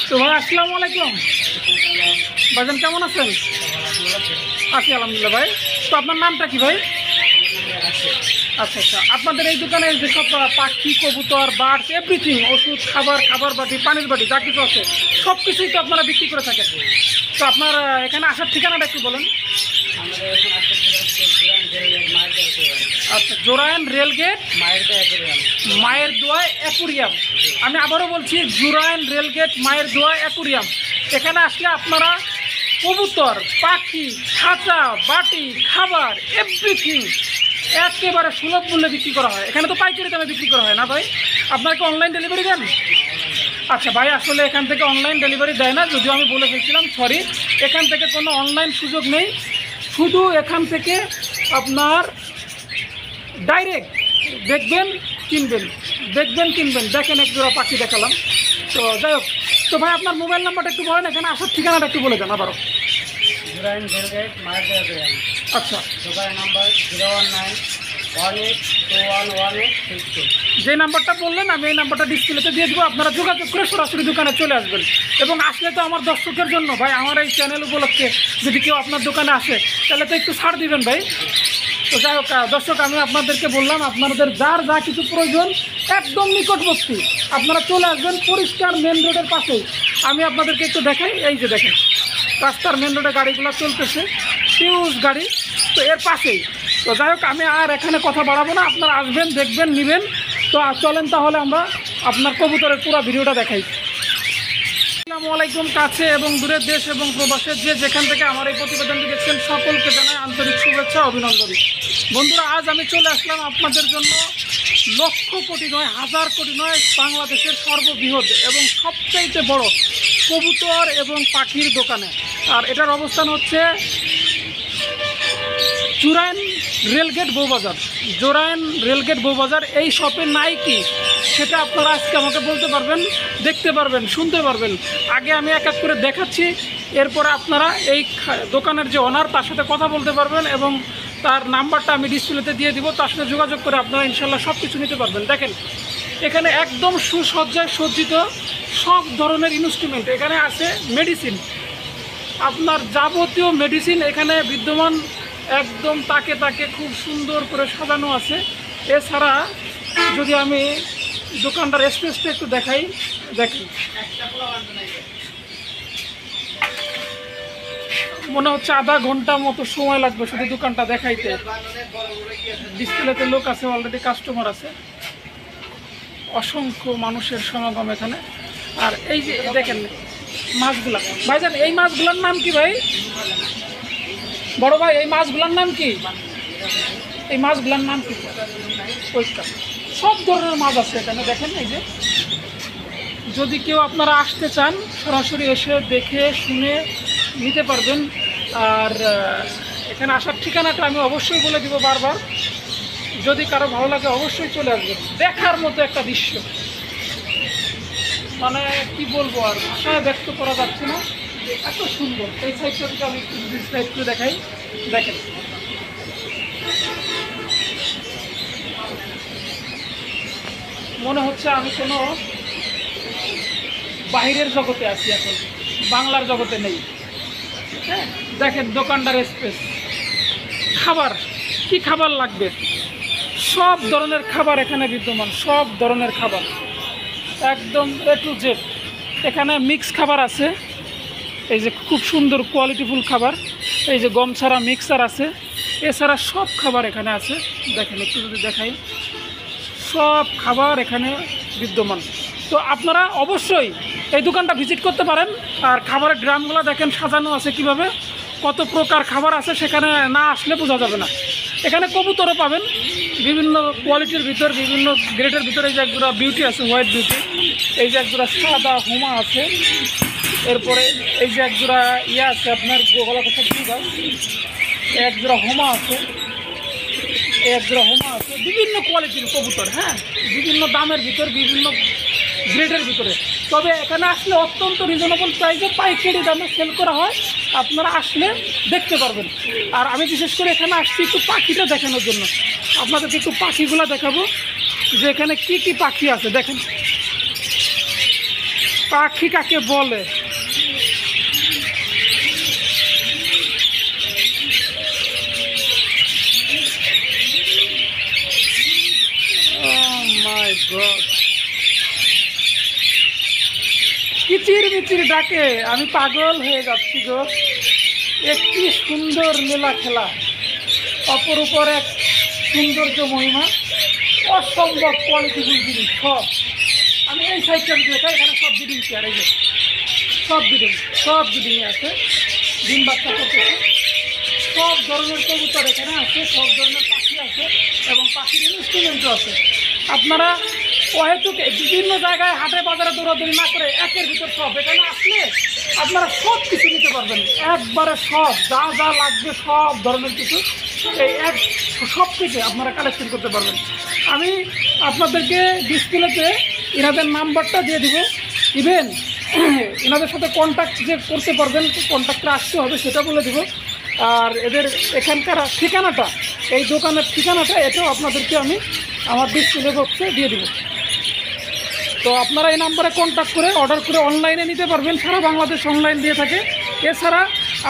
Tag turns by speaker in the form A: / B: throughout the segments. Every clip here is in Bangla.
A: তো ভাই আসসালামু আলাইকুম, ভাইজান কেমন আছেন? আছি আলহামদুলিল্লাহ। ভাই তো আপনার নামটা কি ভাই? আচ্ছা আচ্ছা, আপনাদের এই দোকানে যেসব পাখি, কবুতর, বার্ড, এভরিথিং, ওষুধ, খাবার বাটি, পানির বাটি যা কিছু আছে সব কিছুই তো আপনারা বিক্রি করে থাকেন। তো আপনার এখানে আসার ঠিকানাটা একটু বলেন। আচ্ছা, জোরায়ন রেলগেট মায়ের দোয়া অ্যাকুরিয়াম। আমি আবারও বলছি, জোরায়ন রেলগেট মায়ের দোয়া অ্যাকুরিয়াম। এখানে আসলে আপনারা কবুতর, পাখি, খাঁচা, বাটি, খাবার, এভরিথিং একেবারে সুলভ মূল্যে বিক্রি করা হয়। এখানে তো পাইকারি দামে বিক্রি করা হয় না ভাই? আপনারা কি অনলাইন ডেলিভারি দেন? আচ্ছা ভাই, আসলে এখান থেকে অনলাইন ডেলিভারি দেয় না, যদিও আমি বলে ফেলছিলাম, সরি। এখান থেকে কোনো অনলাইন সুযোগ নেই, শুধু এখান থেকে আপনার ডাইরেক্ট দেখবেন কিনবেন, দেখেন এক জোড়া পাখি দেখালাম। তো যাই হোক, তো ভাই আপনার মোবাইল নাম্বারটা একটু বলেন, এখানে আসার ঠিকানাটা একটু বলে দেন আবারও। আচ্ছা,
B: মোবাইল নাম্বার 01918211862।
A: যে নাম্বারটা বললেন আমি এই নাম্বারটা ডিসপ্লেতে দিয়ে দেবো, আপনারা যোগাযোগ করে সরাসরি দোকানে চলে আসবেন। এবং আসলে তো আমার দর্শকের জন্য ভাই, আমার এই চ্যানেল উপলক্ষে যদি কেউ আপনার দোকানে আসে তাহলে তো একটু ছাড় দিবেন ভাই। তো যাই হোক দর্শক, আমি আপনাদেরকে বললাম, আপনাদের যার যা কিছু প্রয়োজন একদম নিকটবর্তী আপনারা চলে আসবেন, পরিষ্কার মেন রোডের পাশেই। আমি আপনাদেরকে একটু দেখাই, এই যে দেখেন রাস্তার মেন রোডে গাড়িগুলো চলতেছে, হিউজ গাড়ি, তো এর পাশেই। তো যাই হোক, আমি আর এখানে কথা বাড়াবো না, আপনারা আসবেন, দেখবেন, নেবেন। তো চলেন তাহলে আমরা আপনার কবুতরের পুরো ভিডিওটা দেখাই। আসসালামু আলাইকুম, কাছে এবং দূরের দেশ এবং প্রবাসের যে যেখান থেকে আমার এই প্রতিবেদনটি দেখছেন সকলকে জানাই আন্তরিক শুভেচ্ছা, অভিনন্দন। বন্ধুরা, আজ আমি চলে আসলাম আপনাদের জন্য লক্ষ কোটি নয়, হাজার কোটি নয়, বাংলাদেশের সর্ববৃহৎ এবং সবচাইতে বড় কবুতর এবং পাখির দোকানে। আর এটার অবস্থান হচ্ছে জোরায়ন রেলগেট বউবাজার। জোরায়ন রেলগেট বউবাজার। এই শপের নাই কি সেটা আপনারা আজকে আমাকে বলতে পারবেন, দেখতে পারবেন, শুনতে পারবেন। আগে আমি এক এক করে দেখাচ্ছি, এরপরে আপনারা এই দোকানের যে ওনার তার সাথে কথা বলতে পারবেন এবং তার নাম্বারটা আমি ডিসপ্লেতে দিয়ে দিব, তার সাথে যোগাযোগ করে আপনারা ইনশাল্লাহ সব কিছু নিতে পারবেন। দেখেন এখানে একদম সুসজ্জায় সজ্জিত সব ধরনের ইনস্ট্রুমেন্ট। এখানে আছে মেডিসিন, আপনার যাবতীয় মেডিসিন এখানে বিদ্যমান, একদম তাকে তাকে খুব সুন্দর করে সাজানো আছে। এছাড়া যদি আমি দোকানটার স্পেসটা একটু দেখাই, দেখেন মনে হচ্ছে আধা ঘন্টা মতো সময় লাগবে শুধু দোকানটা দেখাইতে। ডিসপ্লেতে লোক আছে, অলরেডি কাস্টমার আছে, অসংখ্য মানুষের সমাগম এখানে। আর এই যে দেখেন মাছগুলা, ভাইজান এই মাছগুলোর নাম কি ভাই? বড় ভাই এই মাছগুলোর নাম কি? এই মাছগুলোর নাম কি? পরিষ্কার সব ধরনের মাছ আছে এখানে। দেখেন এই যে, যদি কেউ আপনারা আসতে চান সরাসরি এসে দেখে শুনে নিতে পারবেন। আর এখানে আসার ঠিকানাটা আমি অবশ্যই বলে দিব বারবার, যদি কারো ভালো লাগে অবশ্যই চলে আসবেন। দেখার মতো একটা দৃশ্য, মানে কি বলবো, আর ভাষায় ব্যক্ত করা যাচ্ছে না, এত সুন্দর। এই সাইডটা যদি আমি একটু সাইড করে দেখাই, দেখেন মনে হচ্ছে আমি কোনো বাইরের জগতে আছি, এখন বাংলার জগতে নেই। হ্যাঁ, দেখেন দোকানটার স্পেস। খাবার, কি খাবার লাগবে সব ধরনের খাবার এখানে বিদ্যমান, সব ধরনের খাবার একদম A to Z। এখানে মিক্স খাবার আছে, এই যে খুব সুন্দর কোয়ালিটিফুল খাবার, এই যে গম ছাড়া মিক্সার আছে, এছাড়া সব খাবার এখানে আছে। দেখেন একটু যদি দেখাই, সব খাবার এখানে বিদ্যমান। তো আপনারা অবশ্যই এই দোকানটা ভিজিট করতে পারেন। আর খাবারের ড্রামগুলো দেখেন সাজানো আছে কিভাবে, কত প্রকার খাবার আছে, সেখানে না আসলে বোঝা যাবে না। এখানে কবুতরও পাবেন বিভিন্ন কোয়ালিটির ভিতর, বিভিন্ন গ্রেডের ভিতরে। এই যে একজোড়া বিউটি আছে, হোয়াইট বিউটি, এই যে একজোড়া সাদা হুমা আছে, এরপরে এই যে একজোড়া ইয়ে আছে আপনার গলা কথা দুধ, একজোড়া হুমা আছে, একজোড়া হুমা আছে, বিভিন্ন কোয়ালিটির কবুতর। হ্যাঁ, বিভিন্ন দামের ভিতর, বিভিন্ন গ্রেডের ভিতরে। তবে এখানে আসলে অত্যন্ত রিজনেবল প্রাইসে পাইকারি দামে সেল করা হয়, আপনারা আসলে দেখতে পারবেন। আর আমি বিশেষ করে এখানে আসছি একটু পাখিটা দেখানোর জন্য, আপনাদেরকে একটু পাখিগুলো দেখাবো যে এখানে কি কি পাখি আছে। দেখেন পাখি কাকে বলে। Oh my God! কিচির মিচির ডাকে আমি পাগল হয়ে যাচ্ছি গো। একটি সুন্দর লীলা খেলা, অপরূপর এক সৌন্দর্য মহিমা, অসম্ভব কোয়ালিটিফুল জিনিস সব। আমি এই সাইডটা দেখাই, এখানে সব ব্রিডিং চেয়ার, এই যে সব ব্রিডিংয়ে আছে, ডিম বাচ্চা করতেছে। সব ধরনের কবুতর এখানে আছে, সব ধরনের পাখি আছে এবং পাখির ইনস্ট্রুমেন্টও আছে। আপনারা অহেতুক বিভিন্ন জায়গায় হাটে বাজারে দৌড়াদৌড়ি না করে একের ভিতর সব এখানে আসলে আপনারা সব কিছু নিতে পারবেন, একবারে সব যা যা লাগবে সব ধরনের কিছু এই এক সব থেকে আপনারা কালেকশন করতে পারবেন। আমি আপনাদেরকে ডিসপ্লেতে এনাদের নাম্বারটা দিয়ে দিব, ইভেন এনাদের সাথে কন্ট্যাক্ট যে করতে পারবেন, কন্ট্যাক্টে আসতে হবে সেটা বলে দিব। আর এদের এখানকার ঠিকানাটা, এই দোকানের ঠিকানাটা, এটাও আপনাদেরকে আমি আমার ডিসপ্লে বক্সে দিয়ে দেবো। তো আপনারা এই নাম্বারে কন্ট্যাক্ট করে অর্ডার করে অনলাইনে নিতে পারবেন, সারা বাংলাদেশ অনলাইন দিয়ে থাকে। এছাড়া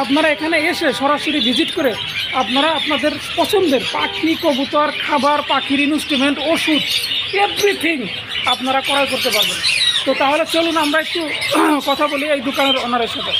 A: আপনারা এখানে এসে সরাসরি ভিজিট করে আপনারা আপনাদের পছন্দের পাখি, কবুতর, খাবার, পাখির ইনস্ট্রুমেন্ট, ওষুধ, এভরিথিং আপনারা ক্রয় করতে পারবেন। তো তাহলে চলুন আমরা একটু কথা বলি এই দোকানের ওনারের সাথে।